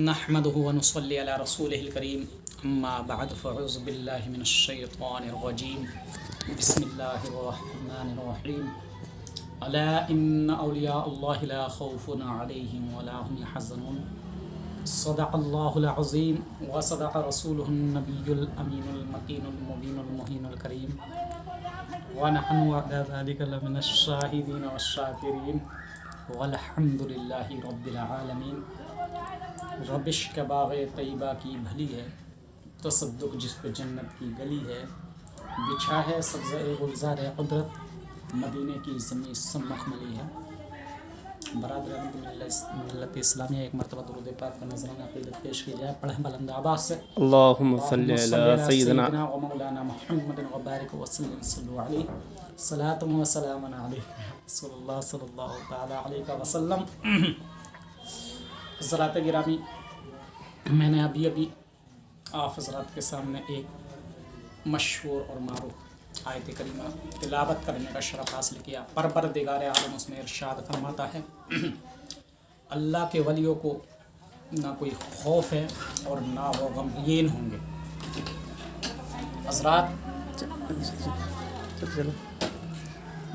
नहमदुहु व नुसल्ली अला रसूलिहिल करीम अम्मा बाद फ़अऊज़ु बिल्लाहि मिनश शैतानिर रजीम बिस्मिल्लाहिर रहमानिर रहीम अला इन्ना औलिया अल्लाहि ला खौफुन अलैहिम व ला हुम यहज़नून सदक़ल्लाहुल अज़ीम व सदक़ रसूलुहुन नबियुल अमीनुल मतीनुल मुबीनुल मुहीनुल करीम व नहनु अला ज़ालिका लमिनश शाहिदीन वश्शाकिरीन वल्हम्दुलिल्लाहि रब्बिल आलमीन। रबिश के बाग़े तैयबा की भली है, तसद्दुक़ जिस पे जन्नत की गली है, बिछा है सब्ज़े गुलज़ार क़ुदरत, मदीने की ज़मीं सब मखमली है। बरादरान मिल्लत इस्लामिया एक मरतबा दुरूद पाक का नज़राना अक़ीदत पेश की जाए। पढ़ें बुलंद आवाज़ से अल्लाहुम्मा सल्ली अला सय्यिदिना व मौलाना मुहम्मद व बारिक व सल्लल्लाहु अलैहि सलातु व सलामुन अलैहि रसूलुल्लाह सल्लल्लाहु तआला अलैहि वसल्लम। हज़रात गिरामी, मैंने अभी आप हज़रात के सामने एक मशहूर और मारूफ आयत करीमा तिलावत करने का शरफ़ हासिल किया। परवरदिगार आलम उसमें इरशाद फरमाता है, अल्लाह के वलियों को ना कोई खौफ है और ना वो गमगीन होंगे। हज़रात,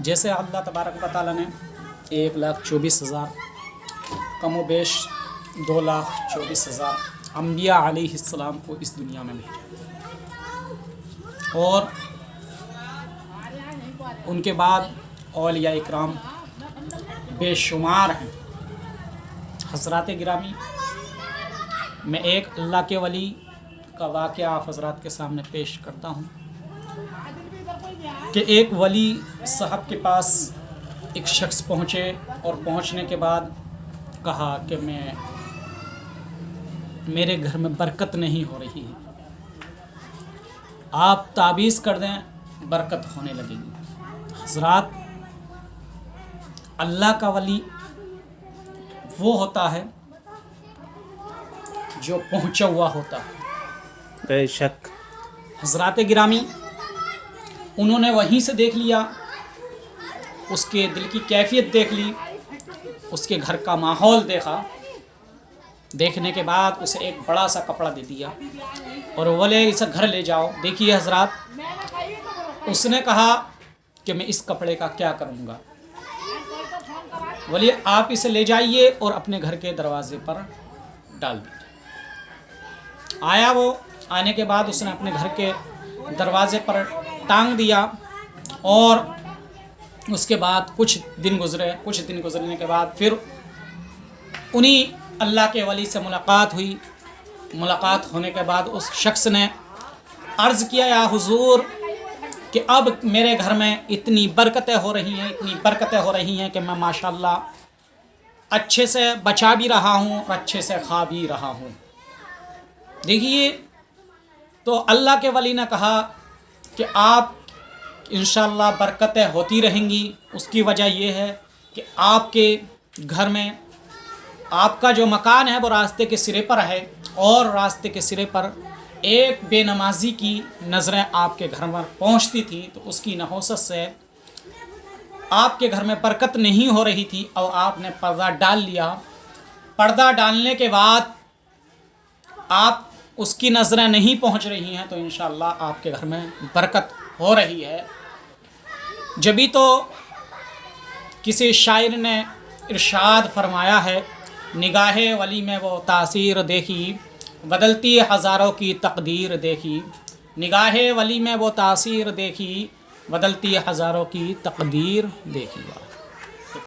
जैसे अल्लाह तबारक व तआला ने 1,24,000 कमो बेश 2,24,000 अम्बिया अलैहिस्सलाम को इस दुनिया में भेजा और उनके बाद औलिया इकराम बेशुमार हैं। हज़रात गिरामी, मैं एक अल्लाह के वली का वाक़या आप हज़रात के सामने पेश करता हूँ कि एक वली साहब के पास एक शख्स पहुँचे और पहुँचने के बाद कहा कि मेरे घर में बरकत नहीं हो रही है, आप ताबीज़ कर दें, बरकत होने लगेगी। हज़रात, अल्लाह का वली वो होता है जो पहुँचा हुआ होता है। बेशक हज़रात गिरामी, उन्होंने वहीं से देख लिया, उसके दिल की कैफियत देख ली, उसके घर का माहौल देखा। देखने के बाद उसे एक बड़ा सा कपड़ा दे दिया और बोले इसे घर ले जाओ। देखिए हज़रात, उसने कहा कि मैं इस कपड़े का क्या करूँगा। बोलिए आप इसे ले जाइए और अपने घर के दरवाजे पर डाल दीजिए। आया वो, आने के बाद उसने अपने घर के दरवाजे पर टांग दिया और उसके बाद कुछ दिन गुजरने के बाद फिर उन्हीं अल्लाह के वली से मुलाकात हुई। मुलाकात होने के बाद उस शख्स ने अर्ज़ किया, या हुजूर कि अब मेरे घर में इतनी बरकतें हो रही हैं कि मैं माशाअल्लाह अच्छे से बचा भी रहा हूँ और अच्छे से खा भी रहा हूँ। देखिए, तो अल्लाह के वली ने कहा कि आप इंशाअल्लाह बरकतें होती रहेंगी। उसकी वजह यह है कि आपके घर में आपका जो मकान है वो रास्ते के सिरे पर है और रास्ते के सिरे पर एक बेनमाजी की नज़रें आपके घर में पहुंचती थी, तो उसकी नहौसत से आपके घर में बरकत नहीं हो रही थी और आपने पर्दा डाल लिया। पर्दा डालने के बाद आप उसकी नज़रें नहीं पहुंच रही हैं, तो इंशाअल्लाह आपके घर में बरकत हो रही है। जभी तो किसी शायर ने इरशाद फरमाया है, निगाहे वली में वो तासीर देखी, बदलती हज़ारों की तकदीर देखी। निगाहे वली में वो तासीर देखी, बदलती हज़ारों की तकदीर देखी।